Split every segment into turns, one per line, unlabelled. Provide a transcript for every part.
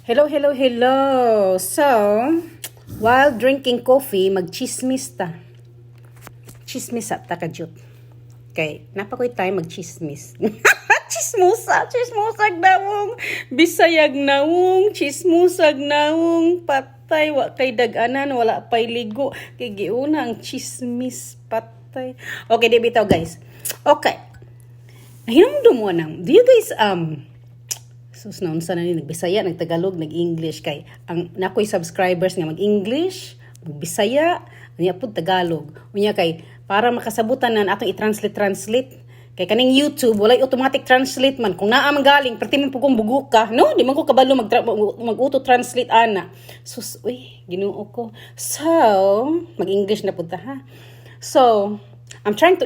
Hello, hello, hello. So, while drinking coffee, mag-chismis ta. Chismis at takajut. Okay, napakoy tayo mag-chismis. Chismusag nawong, bisayag nawong, chismusag nawong, patay, wa kay daganan, wala pay ligo. Kay giuna ang chismis, patay. Okay, di bitaw guys. Okay. Hinumdum mo nang, do you guys, sus na unsa na ni nagbisaya, nagtagalog, nag-English kay ang nakoy subscribers nga mag-English, magbisaya, unya pud Tagalog. Unya kay para makasabutan na atong i-translate kay kaning YouTube walay automatic translate man kung naa man galing perti man pugong bugo ka no di man ko kabalo mag-auto translate ana. Sus uy Ginoo ko. So mag-English na pud ta ha. So I'm trying to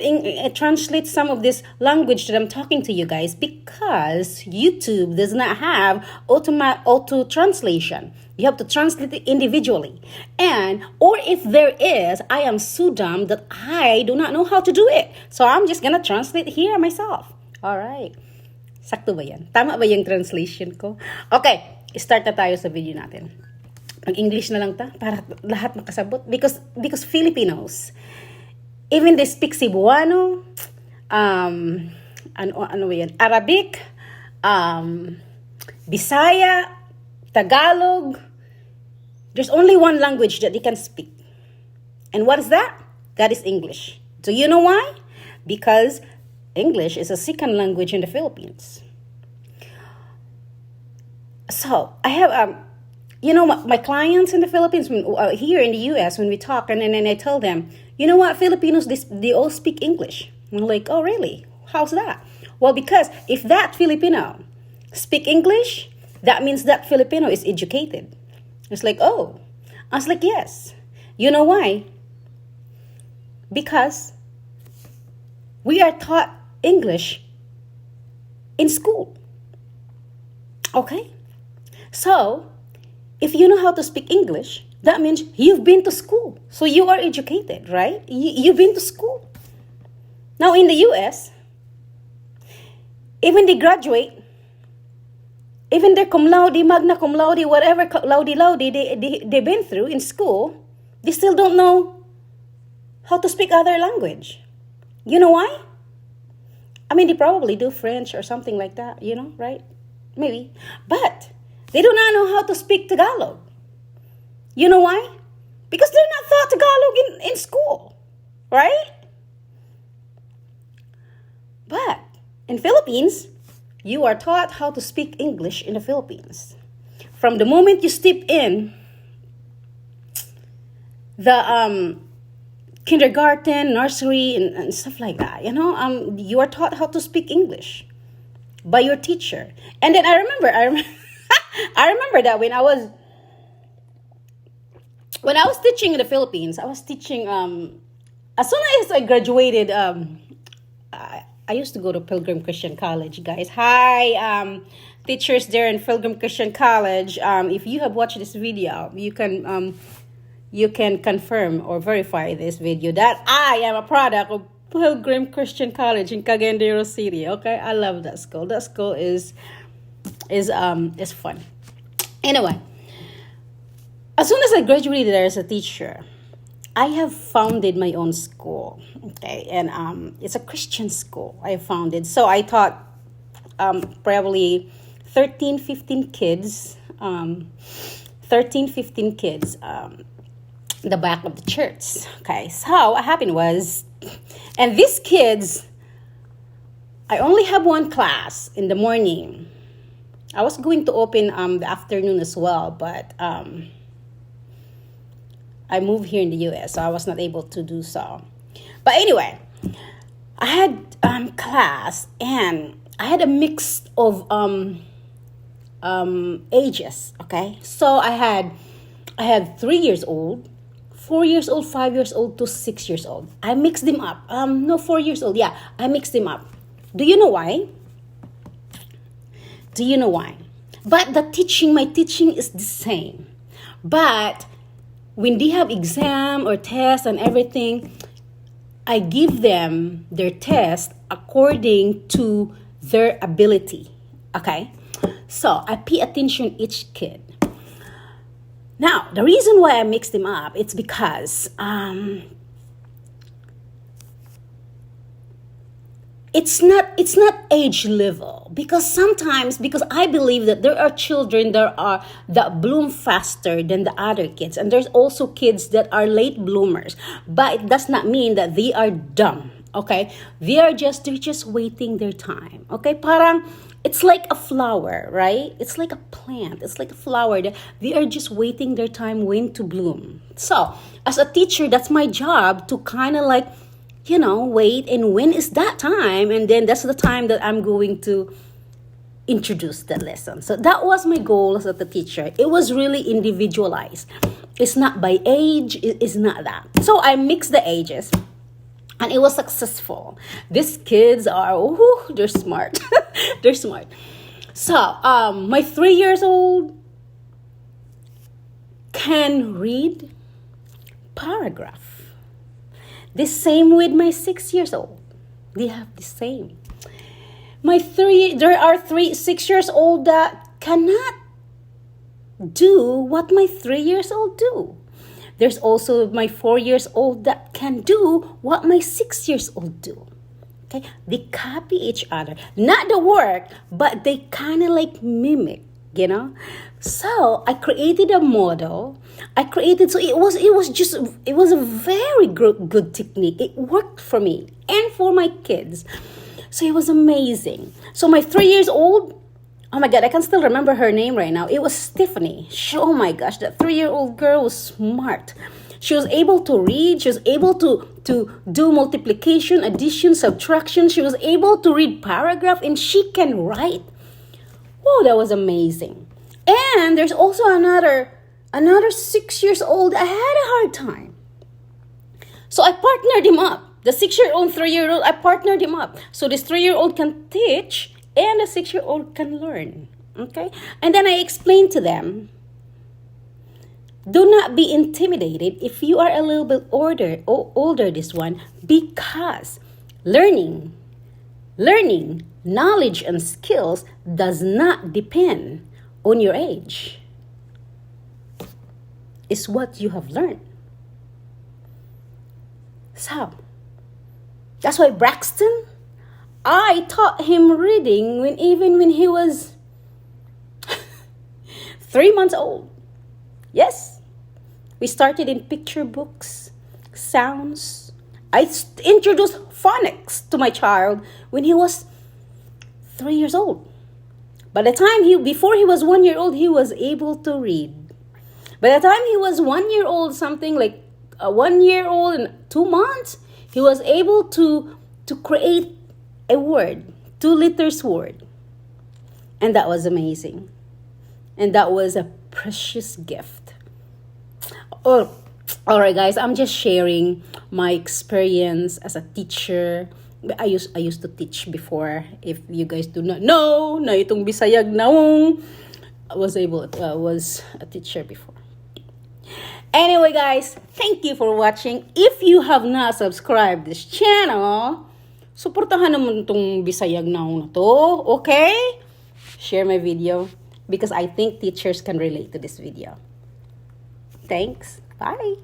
translate some of this language that I'm talking to you guys because YouTube does not have auto translation. You have to translate it individually. Or if there is, I am so dumb that I do not know how to do it. So I'm just gonna translate here myself. All right. Sakto ba yan? Tama ba yung translation ko? Okay, start na tayo sa video natin. Mag-English na lang ta para lahat makasabot because Filipinos, even they speak Cebuano, ano yan? Arabic, Bisaya, Tagalog. There's only one language that they can speak. And what is that? That is English. Do you know why? Because English is a second language in the Philippines. So, I have, my clients in the Philippines, here in the U.S., when we talk, and then I tell them, you know what, Filipinos, they all speak English. And I'm like, oh, really? How's that? Well, because if that Filipino speak English, that means that Filipino is educated. It's like, oh. I was like, yes. You know why? Because we are taught English in school. Okay? So, if you know how to speak English, that means you've been to school. So you are educated, right? You've been to school. Now in the US, even they graduate, even their cum laude, magna cum laude, whatever laude they've been through in school, they still don't know how to speak other language. You know why? I mean, they probably do French or something like that, right? Maybe. But they do not know how to speak Tagalog. You know why? Because they're not taught Tagalog in school, right? But in Philippines, you are taught how to speak English in the Philippines. From the moment you step in the kindergarten, nursery, and stuff like that, you are taught how to speak English by your teacher. And then I remember that when I was teaching in the Philippines, I was teaching, as soon as I graduated, I used to go to Pilgrim Christian College, guys. Hi, teachers there in Pilgrim Christian College. If you have watched this video, you can confirm or verify this video that I am a product of Pilgrim Christian College in Cagayan City. Okay, I love that school. That school is fun. Anyway, as soon as I graduated there as a teacher, I have founded my own school, okay, and it's a Christian school I founded. So I taught probably 13, 15 kids, the back of the church, okay. So what happened was, and these kids, I only have one class in the morning. I was going to open the afternoon as well, but I moved here in the U.S., so I was not able to do so. But anyway, I had class, and I had a mix of ages. Okay, so I had 3 years old, 4 years old, 5 years old to 6 years old. I mixed them up. 4 years old. Yeah, I mixed them up. Do you know why? But my teaching is the same. But when they have exam or test and everything, I give them their test according to their ability. Okay? So I pay attention each kid. Now, the reason why I mixed them up, it's because it's not age level, because sometimes, because I believe that there are children that bloom faster than the other kids, and there's also kids that are late bloomers, but it does not mean that they are dumb. Okay, they're just waiting their time. Okay, parang it's like a flower, right? It's like a plant, it's like a flower that they are just waiting their time when to bloom. So as a teacher, that's my job to kind of like, wait, and when is that time? And then that's the time that I'm going to introduce the lesson. So that was my goal as a teacher. It was really individualized. It's not by age, it's not that. So I mixed the ages, and it was successful. These kids are, they're smart. They're smart. So my 3 years old can read paragraph. The same with my 6 years old. They have the same. There are 6 years old that cannot do what my 3 years old do. There's also my 4 years old that can do what my 6 years old do. Okay, they copy each other, not the work, but they kind of like mimic. So I created a model. So it was a very good technique. It worked for me and for my kids. So it was amazing. So my 3 years old, oh my God, I can still remember her name right now. It was Stephanie. Oh my gosh, that 3-year-old girl was smart. She was able to read. She was able to do multiplication, addition, subtraction. She was able to read paragraph, and she can write. Whoa, that was amazing. And there's also another 6 years old. I had a hard time. So I partnered him up. The 6-year-old, 3-year-old, I partnered him up. So this 3-year-old can teach and the 6-year-old can learn. Okay? And then I explained to them, do not be intimidated if you are a little bit older this one, because learning, knowledge and skills does not depend on your age. It's what you have learned. So, that's why Braxton, I taught him reading even when he was 3 months old. Yes, we started in picture books, sounds. I introduced phonics to my child when he was 3 years old. By the time before he was 1 year old, he was able to read. By the time he was 1 year old, something like 1 year old and 2 months, he was able to create a word, 2 letters word. And that was amazing. And that was a precious gift. Oh, all right, guys, I'm just sharing my experience as a teacher. I used to teach before. If you guys do not know, na itong Bisayag naong, I was a teacher before. Anyway, guys, thank you for watching. If you have not subscribed this channel, suportahan naman itong Bisayag naong na to, okay? Share my video because I think teachers can relate to this video. Thanks. Bye.